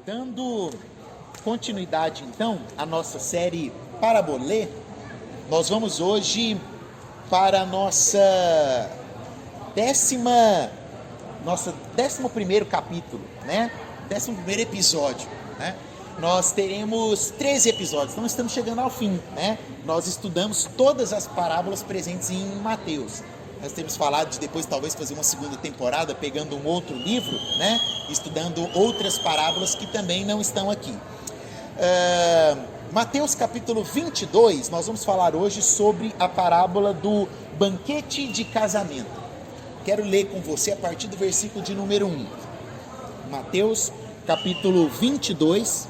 Dando continuidade então à nossa série Parabolê, nós vamos hoje para a nossa 11º capítulo, né? 11º episódio, né? Nós teremos 13 episódios, então estamos chegando ao fim, né? Nós estudamos todas as parábolas presentes em Mateus. Nós temos falado de depois talvez fazer uma segunda temporada, pegando um outro livro, né? Estudando outras parábolas que também não estão aqui. Mateus capítulo 22, nós vamos falar hoje sobre a parábola do banquete de casamento. Quero ler com você a partir do versículo de número 1. Mateus capítulo 22,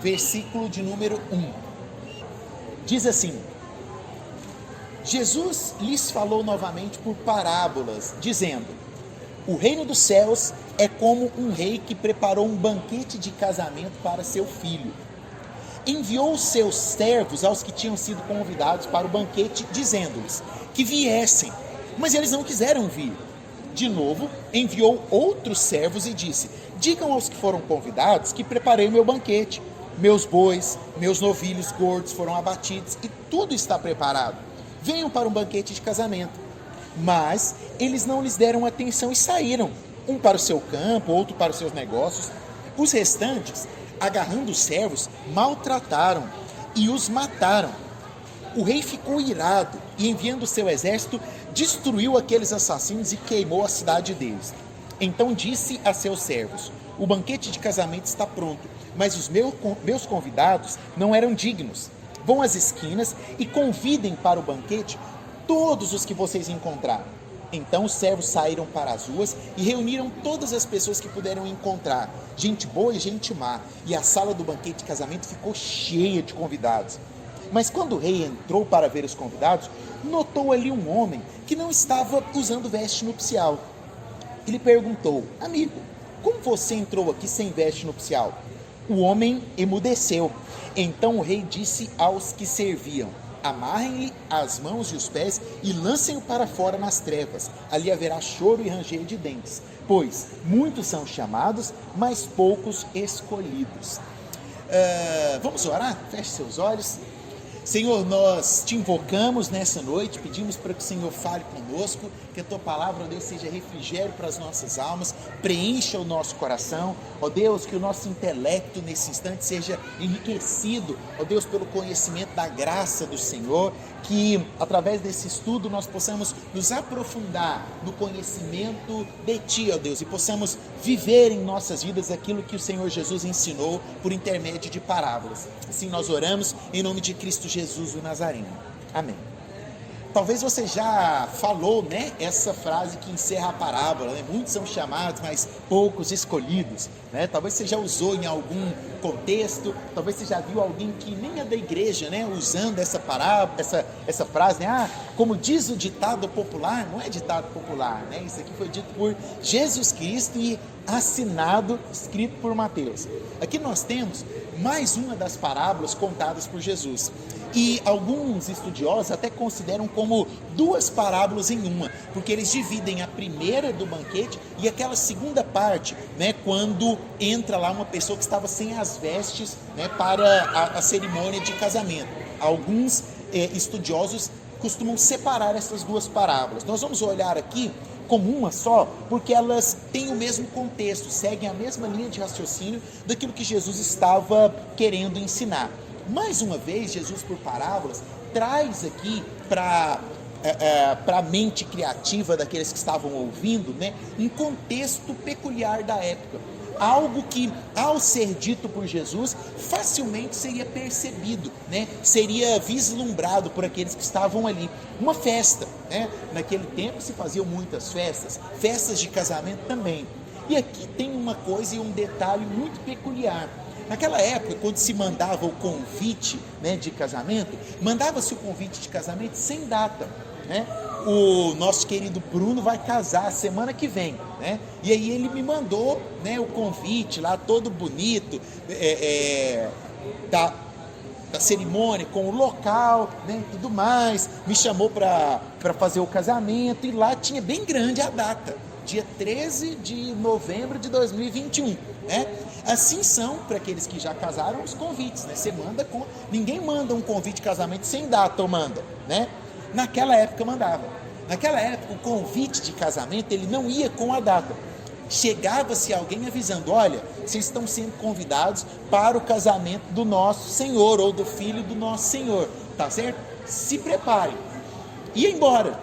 versículo de número 1. Diz assim: Jesus lhes falou novamente por parábolas, dizendo: o reino dos céus é como um rei que preparou um banquete de casamento para seu filho. Enviou os seus servos aos que tinham sido convidados para o banquete, dizendo-lhes que viessem, mas eles não quiseram vir. De novo, enviou outros servos e disse: digam aos que foram convidados que preparei o meu banquete. Meus bois, meus novilhos gordos foram abatidos e tudo está preparado. Venham para um banquete de casamento. Mas eles não lhes deram atenção e saíram, um para o seu campo, outro para os seus negócios. Os restantes, agarrando os servos, maltrataram e os mataram. O rei ficou irado e, enviando o seu exército, destruiu aqueles assassinos e queimou a cidade deles. Então disse a seus servos: o banquete de casamento está pronto, mas os meus convidados não eram dignos. Vão às esquinas e convidem para o banquete todos os que vocês encontraram. Então os servos saíram para as ruas e reuniram todas as pessoas que puderam encontrar, gente boa e gente má, e a sala do banquete de casamento ficou cheia de convidados. Mas quando o rei entrou para ver os convidados, notou ali um homem que não estava usando veste nupcial. Ele perguntou: amigo, como você entrou aqui sem veste nupcial? O homem emudeceu. Então o rei disse aos que serviam: amarrem-lhe as mãos e os pés e lancem-o para fora nas trevas. Ali haverá choro e ranger de dentes, pois muitos são chamados, mas poucos escolhidos. Vamos orar? Feche seus olhos. Senhor, nós te invocamos nessa noite, pedimos para que o Senhor fale conosco, que a tua palavra, ó Deus, seja refrigério para as nossas almas, preencha o nosso coração, ó Deus, que o nosso intelecto nesse instante seja enriquecido, ó Deus, pelo conhecimento da graça do Senhor, que através desse estudo nós possamos nos aprofundar no conhecimento de Ti, ó Deus, e possamos viver em nossas vidas aquilo que o Senhor Jesus ensinou por intermédio de parábolas. Assim nós oramos em nome de Cristo Jesus, o Nazareno. Amém. Talvez você já falou, né, essa frase que encerra a parábola, né? Muitos são chamados, mas poucos escolhidos, né? Talvez você já usou em algum contexto, talvez você já viu alguém que nem é da igreja, né, usando essa parábola, essa frase, né? Como diz o ditado popular, não é ditado popular, né? Isso aqui foi dito por Jesus Cristo e assinado, escrito por Mateus. Aqui nós temos mais uma das parábolas contadas por Jesus. E alguns estudiosos até consideram como duas parábolas em uma, porque eles dividem a primeira do banquete e aquela segunda parte, né, quando entra lá uma pessoa que estava sem as vestes, né, para a cerimônia de casamento. Alguns estudiosos costumam separar essas duas parábolas. Nós vamos olhar aqui como uma só, porque elas têm o mesmo contexto, seguem a mesma linha de raciocínio daquilo que Jesus estava querendo ensinar. Mais uma vez, Jesus, por parábolas, traz aqui para a mente criativa daqueles que estavam ouvindo, né, um contexto peculiar da época. Algo que, ao ser dito por Jesus, facilmente seria percebido, né? Seria vislumbrado por aqueles que estavam ali. Uma festa, né? Naquele tempo se faziam muitas festas de casamento também. E aqui tem uma coisa e um detalhe muito peculiar. Naquela época, quando se mandava o convite, né, de casamento, mandava-se o convite de casamento sem data, né? O nosso querido Bruno vai casar semana que vem, né? E aí ele me mandou, né, o convite lá todo bonito, da cerimônia, com o local, né, tudo mais, me chamou para fazer o casamento, e lá tinha bem grande a data, dia 13 de novembro de 2021, né? Assim são, para aqueles que já casaram, os convites, né? Você manda ninguém manda um convite de casamento sem data, ou manda, né? Naquela época mandava. Naquela época, o convite de casamento, ele não ia com a data. Chegava-se alguém avisando: olha, vocês estão sendo convidados para o casamento do nosso Senhor, ou do filho do nosso Senhor, tá certo? Se preparem. Ia embora.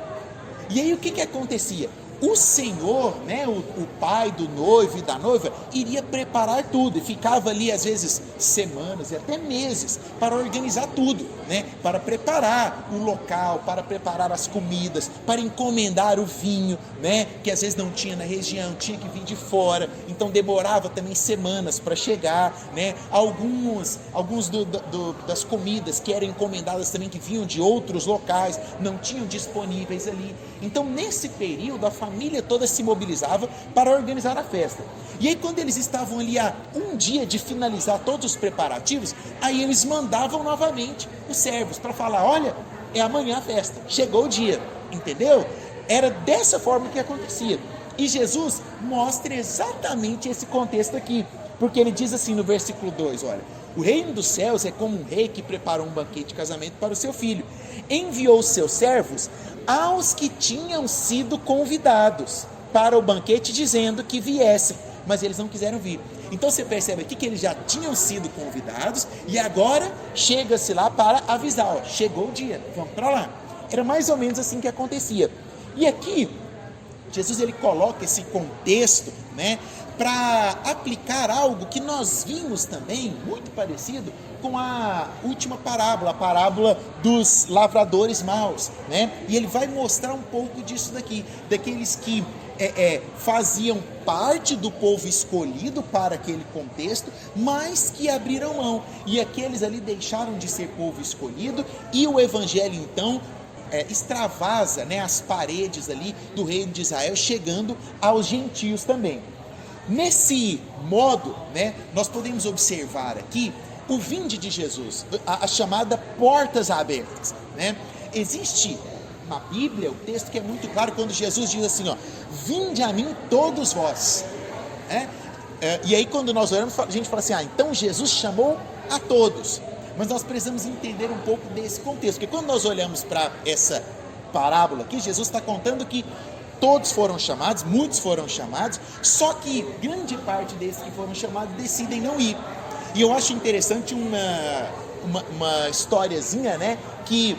E aí o que acontecia? O Senhor, né, o pai do noivo e da noiva, iria preparar tudo, e ficava ali às vezes semanas e até meses para organizar tudo, né, para preparar o local, para preparar as comidas, para encomendar o vinho, né, que às vezes não tinha na região, tinha que vir de fora, então demorava também semanas para chegar, né, alguns das comidas que eram encomendadas também, que vinham de outros locais, não tinham disponíveis ali. Então nesse período a família toda se mobilizava para organizar a festa. E aí quando eles estavam ali a um dia de finalizar todos os preparativos, aí eles mandavam novamente os servos para falar: olha, é amanhã a festa, chegou o dia, entendeu? Era dessa forma que acontecia. E Jesus mostra exatamente esse contexto aqui, porque ele diz assim no versículo 2, olha: o reino dos céus é como um rei que preparou um banquete de casamento para o seu filho. Enviou os seus servos aos que tinham sido convidados para o banquete, dizendo que viessem, mas eles não quiseram vir. Então você percebe aqui que eles já tinham sido convidados, e agora chega-se lá para avisar: ó, chegou o dia, vamos para lá. Era mais ou menos assim que acontecia. E aqui Jesus ele coloca esse contexto, né, para aplicar algo que nós vimos também, muito parecido com a última parábola, a parábola dos lavradores maus, né? E ele vai mostrar um pouco disso daqui, daqueles que faziam parte do povo escolhido para aquele contexto, mas que abriram mão, e aqueles ali deixaram de ser povo escolhido, e o evangelho então extravasa, né, as paredes ali do reino de Israel, chegando aos gentios também. Nesse modo, né, nós podemos observar aqui o vinde de Jesus, a chamada portas abertas, né? Existe na Bíblia o texto que é muito claro, quando Jesus diz assim, ó: vinde a mim todos vós, né? E aí quando nós oramos, a gente fala assim: então Jesus chamou a todos. Mas nós precisamos entender um pouco desse contexto, porque quando nós olhamos para essa parábola aqui, Jesus está contando que todos foram chamados, muitos foram chamados, só que grande parte desses que foram chamados decidem não ir. E eu acho interessante uma historiazinha, né, que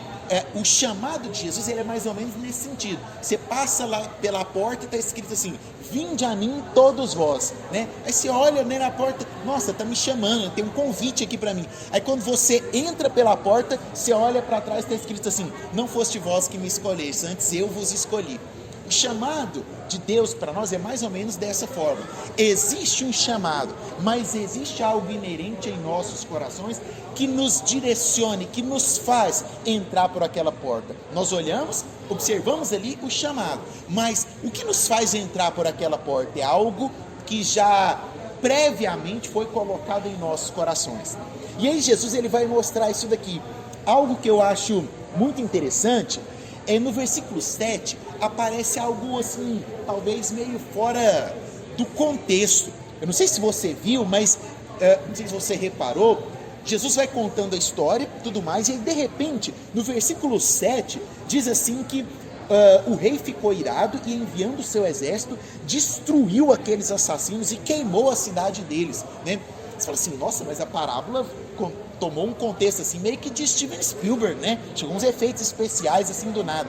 o chamado de Jesus, ele é mais ou menos nesse sentido. Você passa lá pela porta e está escrito assim: vinde a mim todos vós, né? Aí você olha, né, na porta, nossa, está me chamando, tem um convite aqui para mim. Aí quando você entra pela porta, você olha para trás e está escrito assim: não foste vós que me escolheste, antes eu vos escolhi. O chamado de Deus para nós é mais ou menos dessa forma. Existe um chamado, mas existe algo inerente em nossos corações que nos direcione, que nos faz entrar por aquela porta. Nós olhamos, observamos ali o chamado, mas o que nos faz entrar por aquela porta é algo que já previamente foi colocado em nossos corações. E aí Jesus ele vai mostrar isso daqui. Algo que eu acho muito interessante no versículo 7, aparece algo assim, talvez meio fora do contexto. Eu não sei se você viu, mas não sei se você reparou, Jesus vai contando a história e tudo mais, e aí de repente, no versículo 7, diz assim que o rei ficou irado e, enviando o seu exército, destruiu aqueles assassinos e queimou a cidade deles, né? Você fala assim: nossa, mas a parábola tomou um contexto assim, meio que de Steven Spielberg, né? Chegou uns efeitos especiais assim do nada.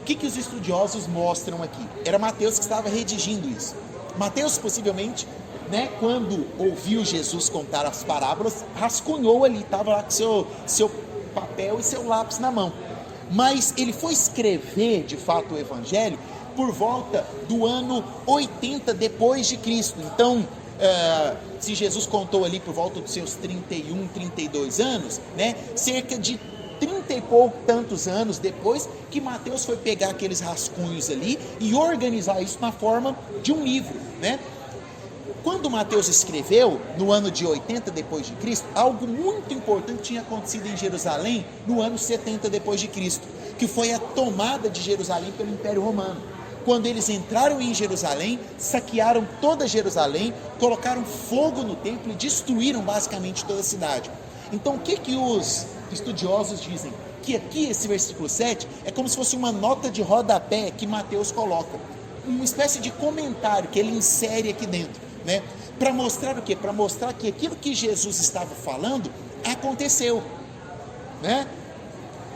O que os estudiosos mostram aqui? Era Mateus que estava redigindo isso. Mateus possivelmente, né, quando ouviu Jesus contar as parábolas, rascunhou ali, estava lá com seu papel e seu lápis na mão. Mas ele foi escrever de fato o evangelho por volta do ano 80 depois de Cristo. Então, se Jesus contou ali por volta dos seus 31, 32 anos, né, cerca de 30 e tantos anos depois que Mateus foi pegar aqueles rascunhos ali e organizar isso na forma de um livro, né? Quando Mateus escreveu, no ano de 80 depois de Cristo, algo muito importante tinha acontecido em Jerusalém no ano 70 depois de Cristo, que foi a tomada de Jerusalém pelo Império Romano. quando eles entraram em Jerusalém, saquearam toda Jerusalém, colocaram fogo no templo e destruíram basicamente toda a cidade. Então o que os estudiosos dizem? Que aqui esse versículo 7 é como se fosse uma nota de rodapé que Mateus coloca, uma espécie de comentário que ele insere aqui dentro, né? Para mostrar o quê? Para mostrar que aquilo que Jesus estava falando aconteceu, né?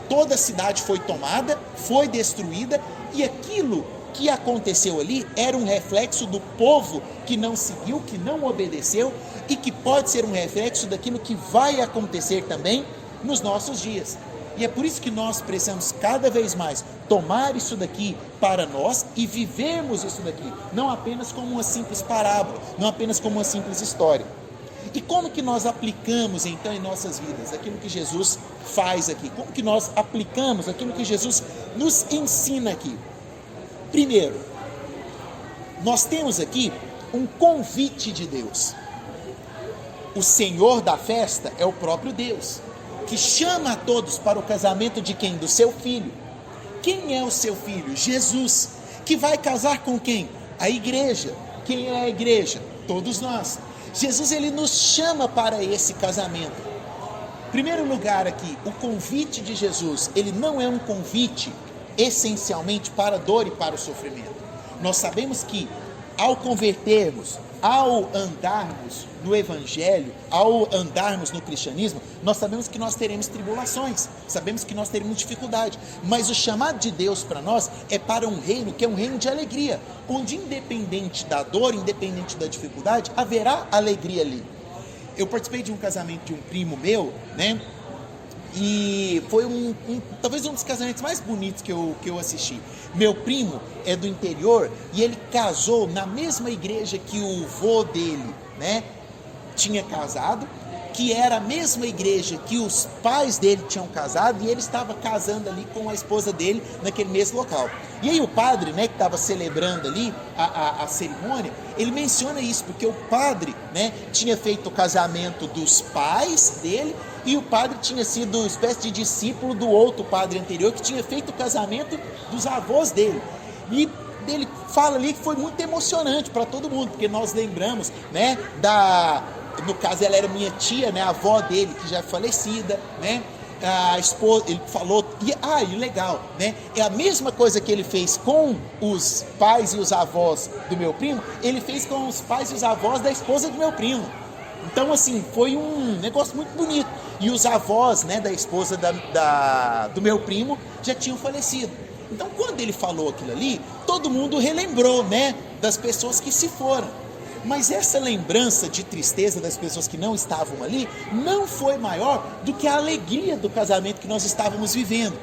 Toda a cidade foi tomada, foi destruída, e aquilo que aconteceu ali era um reflexo do povo que não seguiu, que não obedeceu, e que pode ser um reflexo daquilo que vai acontecer também nos nossos dias. E é por isso que nós precisamos cada vez mais tomar isso daqui para nós e vivermos isso daqui, não apenas como uma simples parábola, não apenas como uma simples história. E como que nós aplicamos então em nossas vidas aquilo que Jesus faz aqui? Como que nós aplicamos aquilo que Jesus nos ensina aqui? Primeiro, nós temos aqui um convite de Deus. O Senhor da festa é o próprio Deus, que chama a todos para o casamento de quem? Do seu filho. Quem é o seu filho? Jesus, que vai casar com quem? A igreja. Quem é a igreja? Todos nós. Jesus, ele nos chama para esse casamento. Primeiro lugar aqui, o convite de Jesus, ele não é um convite essencialmente para a dor e para o sofrimento. Nós sabemos que ao convertermos, ao andarmos no evangelho, ao andarmos no cristianismo, nós sabemos que nós teremos tribulações, sabemos que nós teremos dificuldade, mas o chamado de Deus para nós é para um reino que é um reino de alegria, onde independente da dor, independente da dificuldade, haverá alegria ali. Eu participei de um casamento de um primo meu, né? E foi talvez um dos casamentos mais bonitos que eu assisti. Meu primo é do interior e ele casou na mesma igreja que o vô dele, né, tinha casado, que era a mesma igreja que os pais dele tinham casado, e ele estava casando ali com a esposa dele naquele mesmo local. E aí o padre, né, que estava celebrando ali a cerimônia, ele menciona isso, porque o padre, né, tinha feito o casamento dos pais dele, e o padre tinha sido uma espécie de discípulo do outro padre anterior, que tinha feito o casamento dos avós dele. E ele fala ali que foi muito emocionante para todo mundo, porque nós lembramos, né, no caso ela era minha tia, né, a avó dele, que já é falecida, né, a esposa, ele falou, e legal, né, é a mesma coisa que ele fez com os pais e os avós do meu primo, ele fez com os pais e os avós da esposa do meu primo. Então, assim, foi um negócio muito bonito. E os avós, né, da esposa do meu primo já tinham falecido. Então, quando ele falou aquilo ali, todo mundo relembrou, né, das pessoas que se foram. Mas essa lembrança de tristeza das pessoas que não estavam ali não foi maior do que a alegria do casamento que nós estávamos vivendo.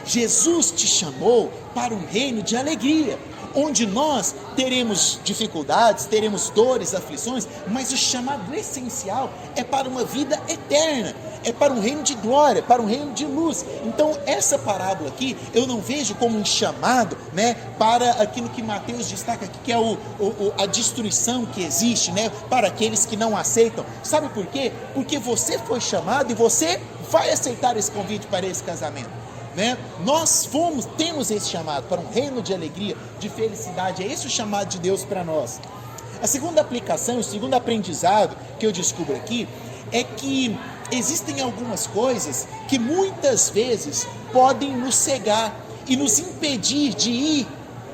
Jesus te chamou para um reino de alegria, onde nós teremos dificuldades, teremos dores, aflições, mas o chamado essencial é para uma vida eterna, é para um reino de glória, para um reino de luz. Então essa parábola aqui, eu não vejo como um chamado, né, para aquilo que Mateus destaca aqui, que é a destruição que existe, né, para aqueles que não aceitam. Sabe por quê? Porque você foi chamado e você vai aceitar esse convite para esse casamento. Né? Nós temos esse chamado para um reino de alegria, de felicidade. É esse o chamado de Deus para nós. A segunda aplicação, o segundo aprendizado que eu descubro aqui é que existem algumas coisas que muitas vezes podem nos cegar e nos impedir de ir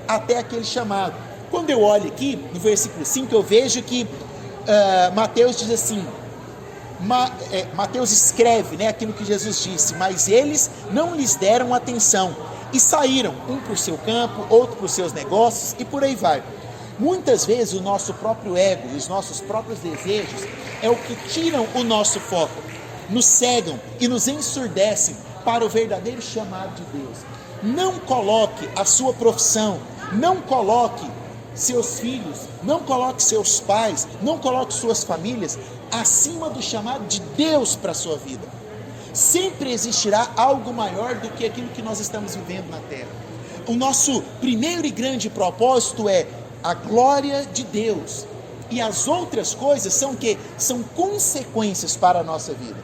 até aquele chamado. Quando eu olho aqui no versículo 5, eu vejo que Mateus diz assim, Mateus escreve, né, aquilo que Jesus disse, mas eles não lhes deram atenção e saíram, um para o seu campo, outro para os seus negócios e por aí vai. Muitas vezes o nosso próprio ego e os nossos próprios desejos é o que tiram o nosso foco, nos cegam e nos ensurdecem para o verdadeiro chamado de Deus. Não coloque a sua profissão, não coloque seus filhos, não coloque seus pais, não coloque suas famílias acima do chamado de Deus para a sua vida. Sempre existirá algo maior do que aquilo que nós estamos vivendo na terra. O nosso primeiro e grande propósito é a glória de Deus, e as outras coisas são consequências para a nossa vida.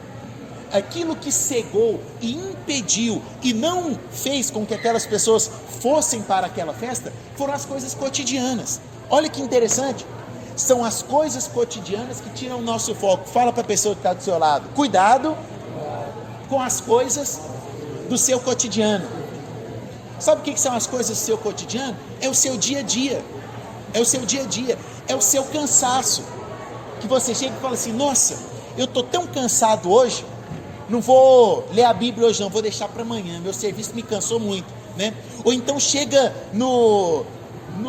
aquilo que cegou e impediu e não fez com que aquelas pessoas fossem para aquela festa, foram as coisas cotidianas. Olha que interessante, são as coisas cotidianas que tiram o nosso foco. Fala para a pessoa que está do seu lado, cuidado com as coisas do seu cotidiano. Sabe o que são as coisas do seu cotidiano? É o seu dia a dia, é o seu dia a dia, é o seu cansaço, que você chega e fala assim, nossa, eu estou tão cansado hoje, não vou ler a Bíblia hoje não, vou deixar para amanhã, meu serviço me cansou muito, né? Ou então chega no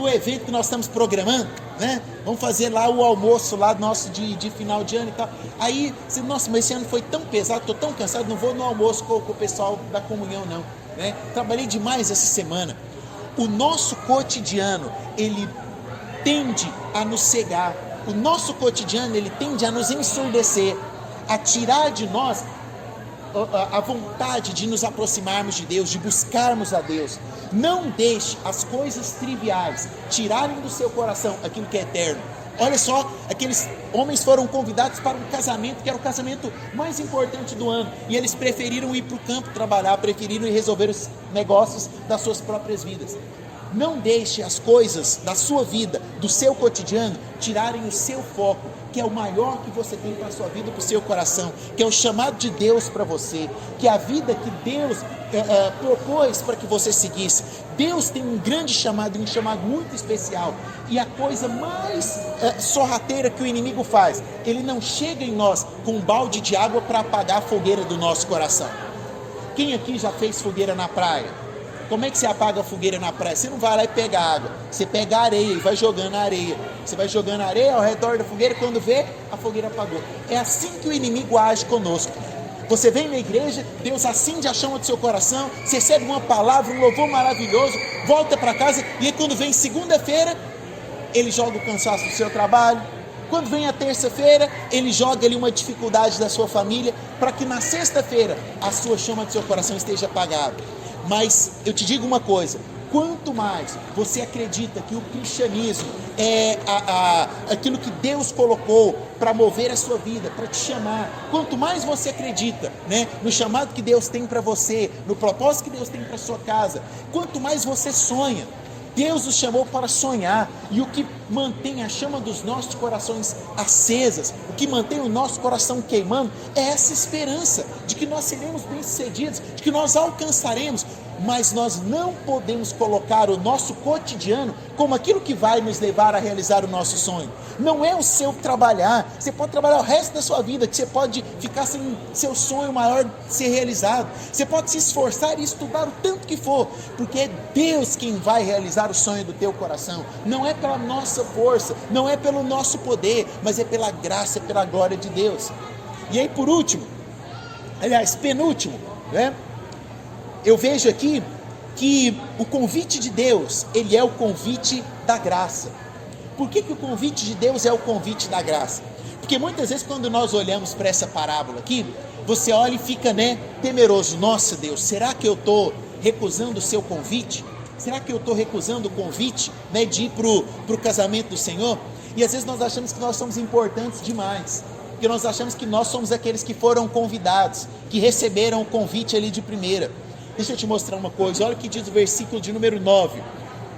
evento que nós estamos programando, né? Vamos fazer lá o almoço lá nosso de final de ano e tal, aí você, nossa, mas esse ano foi tão pesado, estou tão cansado, não vou no almoço com o pessoal da comunhão não, né? Trabalhei demais essa semana. O nosso cotidiano, ele tende a nos cegar, o nosso cotidiano, ele tende a nos ensurdecer, a tirar de nós a vontade de nos aproximarmos de Deus, de buscarmos a Deus. Não deixe as coisas triviais tirarem do seu coração aquilo que é eterno. Olha só, aqueles homens foram convidados para um casamento que era o casamento mais importante do ano, e eles preferiram ir para o campo trabalhar, preferiram ir resolver os negócios das suas próprias vidas. Não deixe as coisas da sua vida, do seu cotidiano, tirarem o seu foco, que é o maior que você tem para a sua vida, para o seu coração, que é o chamado de Deus para você, que é a vida que Deus propôs para que você seguisse. Deus tem um grande chamado, um chamado muito especial, e a coisa mais sorrateira que o inimigo faz, ele não chega em nós com um balde de água para apagar a fogueira do nosso coração. Quem aqui já fez fogueira na praia? Como é que você apaga a fogueira na praia? Você não vai lá e pega água, você pega a areia e vai jogando a areia. Você vai jogando a areia ao redor da fogueira, quando vê, a fogueira apagou. É assim que o inimigo age conosco. Você vem na igreja, Deus acende a chama do seu coração, você recebe uma palavra, um louvor maravilhoso, volta para casa, e aí quando vem segunda-feira, ele joga o cansaço do seu trabalho. Quando vem a terça-feira, ele joga ali uma dificuldade da sua família, para que na sexta-feira a sua chama do seu coração esteja apagada. Mas eu te digo uma coisa, quanto mais você acredita que o cristianismo é aquilo que Deus colocou para mover a sua vida, para te chamar, quanto mais você acredita, né, no chamado que Deus tem para você, no propósito que Deus tem para sua casa, quanto mais você sonha. Deus nos chamou para sonhar, e o que mantém a chama dos nossos corações acesas, o que mantém o nosso coração queimando, é essa esperança de que nós seremos bem-sucedidos, de que nós alcançaremos. Mas nós não podemos colocar o nosso cotidiano como aquilo que vai nos levar a realizar o nosso sonho. Não é o seu trabalhar, você pode trabalhar o resto da sua vida, que você pode ficar sem seu sonho maior ser realizado, você pode se esforçar e estudar o tanto que for, porque é Deus quem vai realizar o sonho do teu coração. Não é pela nossa força, não é pelo nosso poder, mas é pela graça, pela glória de Deus. E aí por último, aliás penúltimo, né? Eu vejo aqui que o convite de Deus, ele é o convite da graça. Por que o convite de Deus é o convite da graça? Porque muitas vezes quando nós olhamos para essa parábola aqui, você olha e fica, né, temeroso. Nossa Deus, será que eu estou recusando o seu convite? Será que eu estou recusando o convite, né, de ir para o casamento do Senhor? E às vezes nós achamos que nós somos importantes demais. Porque nós achamos que nós somos aqueles que foram convidados, que receberam o convite ali de primeira. Deixa eu te mostrar uma coisa, olha o que diz o versículo de número 9.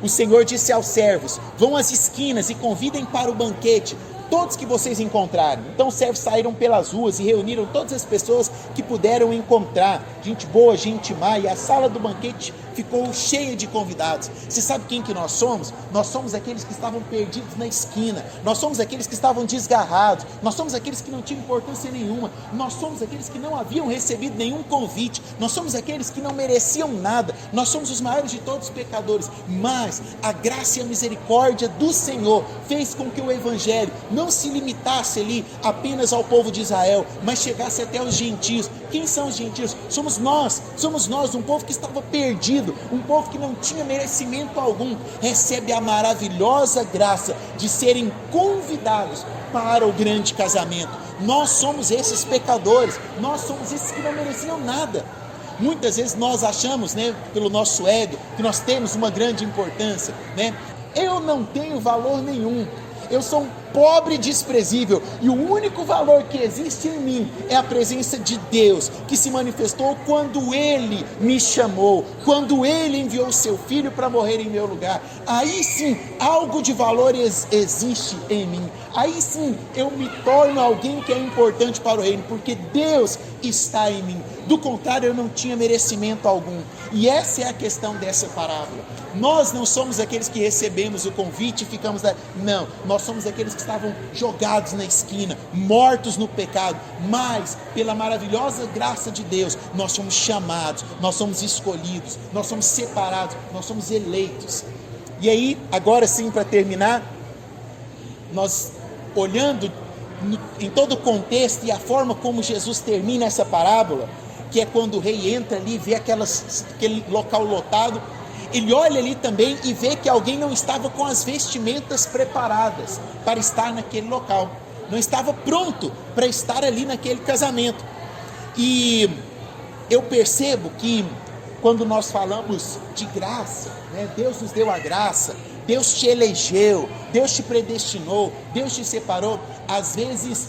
O Senhor disse aos servos: vão às esquinas e convidem para o banquete todos que vocês encontrarem. Então os servos saíram pelas ruas e reuniram todas as pessoas que puderam encontrar, gente boa, gente má, e a sala do banquete ficou cheia de convidados. Você sabe quem que nós somos? Nós somos aqueles que estavam perdidos na esquina, nós somos aqueles que estavam desgarrados, nós somos aqueles que não tinham importância nenhuma, nós somos aqueles que não haviam recebido nenhum convite, nós somos aqueles que não mereciam nada, nós somos os maiores de todos os pecadores, mas a graça e a misericórdia do Senhor fez com que o evangelho não se limitasse ali apenas ao povo de Israel, mas chegasse até os gentios. Quem são os gentios? Somos nós, um povo que estava perdido, um povo que não tinha merecimento algum, recebe a maravilhosa graça de serem convidados para o grande casamento. Nós somos esses pecadores, nós somos esses que não mereciam nada. Muitas vezes nós achamos, né, pelo nosso ego, que nós temos uma grande importância, né? Eu não tenho valor nenhum, eu sou pobre e desprezível, e o único valor que existe em mim é a presença de Deus, que se manifestou quando Ele me chamou, quando Ele enviou o seu Filho para morrer em meu lugar. Aí sim, algo de valor existe em mim, aí sim eu me torno alguém que é importante para o reino, porque Deus está em mim. Do contrário, eu não tinha merecimento algum. E essa é a questão dessa parábola. Nós não somos aqueles que recebemos o convite e ficamos lá. Não, nós somos aqueles que estavam jogados na esquina, mortos no pecado, mas pela maravilhosa graça de Deus, nós somos chamados, nós somos escolhidos, nós somos separados, nós somos eleitos. E aí, agora sim, para terminar, nós olhando em todo o contexto e a forma como Jesus termina essa parábola, que é quando o rei entra ali e vê aquele local lotado, ele olha ali também e vê que alguém não estava com as vestimentas preparadas para estar naquele local, não estava pronto para estar ali naquele casamento. E eu percebo que quando nós falamos de graça, né, Deus nos deu a graça, Deus te elegeu, Deus te predestinou, Deus te separou, às vezes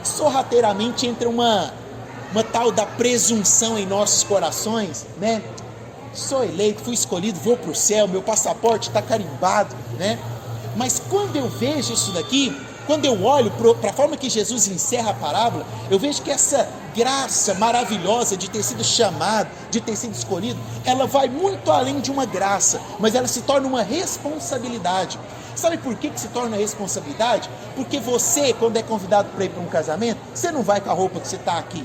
sorrateiramente entra uma tal da presunção em nossos corações, né? Sou eleito, fui escolhido, vou para o céu, meu passaporte está carimbado, né? Mas quando eu vejo isso daqui, quando eu olho para a forma que Jesus encerra a parábola, eu vejo que essa graça maravilhosa de ter sido chamado, de ter sido escolhido, ela vai muito além de uma graça, mas ela se torna uma responsabilidade. Sabe por que se torna responsabilidade? Porque você, quando é convidado para ir para um casamento, você não vai com a roupa que você está aqui,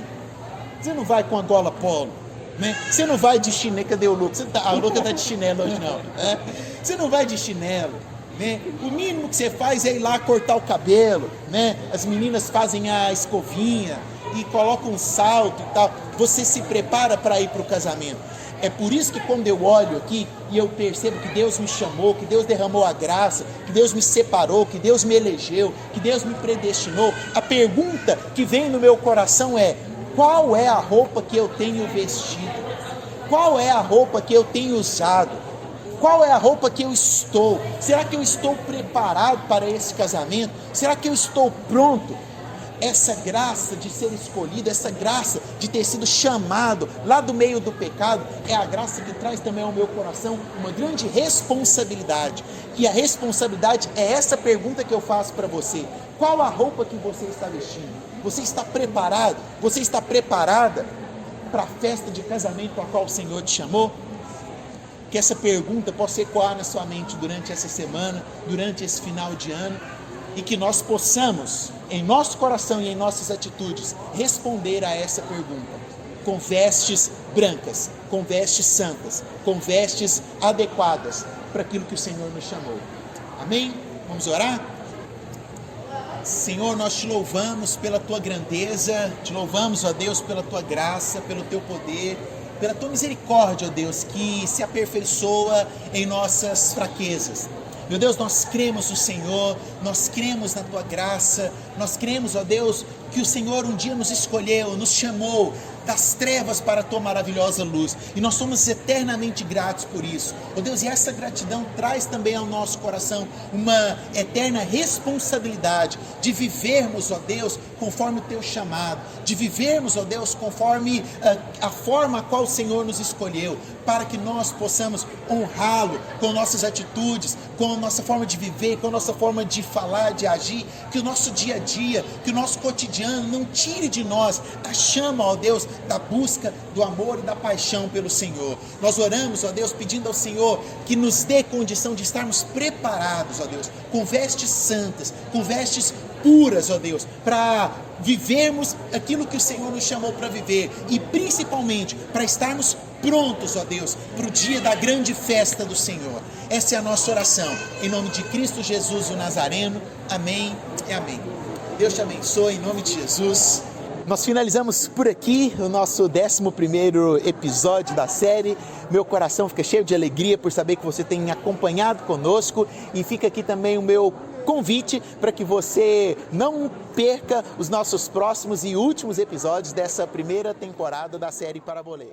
você não vai com a gola polo, né? Você não vai de chinelo. Cadê o Lucas? A Lucas está de chinelo hoje não, né? Você não vai de chinelo, né? O mínimo que você faz é ir lá cortar o cabelo, né? As meninas fazem a escovinha e colocam um salto e tal. Você se prepara para ir para o casamento. É por isso que quando eu olho aqui e eu percebo que Deus me chamou, que Deus derramou a graça, que Deus me separou, que Deus me elegeu, que Deus me predestinou, a pergunta que vem no meu coração é: qual é a roupa que eu tenho vestido? Qual é a roupa que eu tenho usado? Qual é a roupa que eu estou? Será que eu estou preparado para esse casamento? Será que eu estou pronto? Essa graça de ser escolhido, essa graça de ter sido chamado lá do meio do pecado, é a graça que traz também ao meu coração uma grande responsabilidade. E a responsabilidade é essa pergunta que eu faço para você: qual a roupa que você está vestindo? Você está preparado? Você está preparada para a festa de casamento a qual o Senhor te chamou? Que essa pergunta possa ecoar na sua mente durante essa semana, durante esse final de ano, e que nós possamos, em nosso coração e em nossas atitudes, responder a essa pergunta com vestes brancas, com vestes santas, com vestes adequadas para aquilo que o Senhor nos chamou. Amém? Vamos orar? Senhor, nós te louvamos pela tua grandeza, te louvamos, ó Deus, pela tua graça, pelo teu poder, pela tua misericórdia, ó Deus, que se aperfeiçoa em nossas fraquezas. Meu Deus, nós cremos no Senhor, nós cremos na tua graça, nós cremos, ó Deus, que o Senhor um dia nos escolheu, nos chamou das trevas para a tua maravilhosa luz, e nós somos eternamente gratos por isso. Ó Deus, e essa gratidão traz também ao nosso coração uma eterna responsabilidade de vivermos, ó Deus, conforme o teu chamado, de vivermos, ó Deus, conforme a forma a qual o Senhor nos escolheu, para que nós possamos honrá-lo com nossas atitudes, com a nossa forma de viver, com a nossa forma de falar, de agir, que o nosso dia a dia, que o nosso cotidiano não tire de nós a chama, ó Deus, da busca do amor e da paixão pelo Senhor. Nós oramos, ó Deus, pedindo ao Senhor que nos dê condição de estarmos preparados, ó Deus, com vestes santas, com vestes puras, ó Deus, para vivermos aquilo que o Senhor nos chamou para viver, e principalmente para estarmos prontos, ó Deus, para o dia da grande festa do Senhor. Essa é a nossa oração, em nome de Cristo Jesus o Nazareno. Amém e amém. Deus te abençoe, em nome de Jesus. Nós finalizamos por aqui o nosso 11º episódio da série. Meu coração fica cheio de alegria por saber que você tem acompanhado conosco, e fica aqui também o meu convite para que você não perca os nossos próximos e últimos episódios dessa primeira temporada da série Parabolê.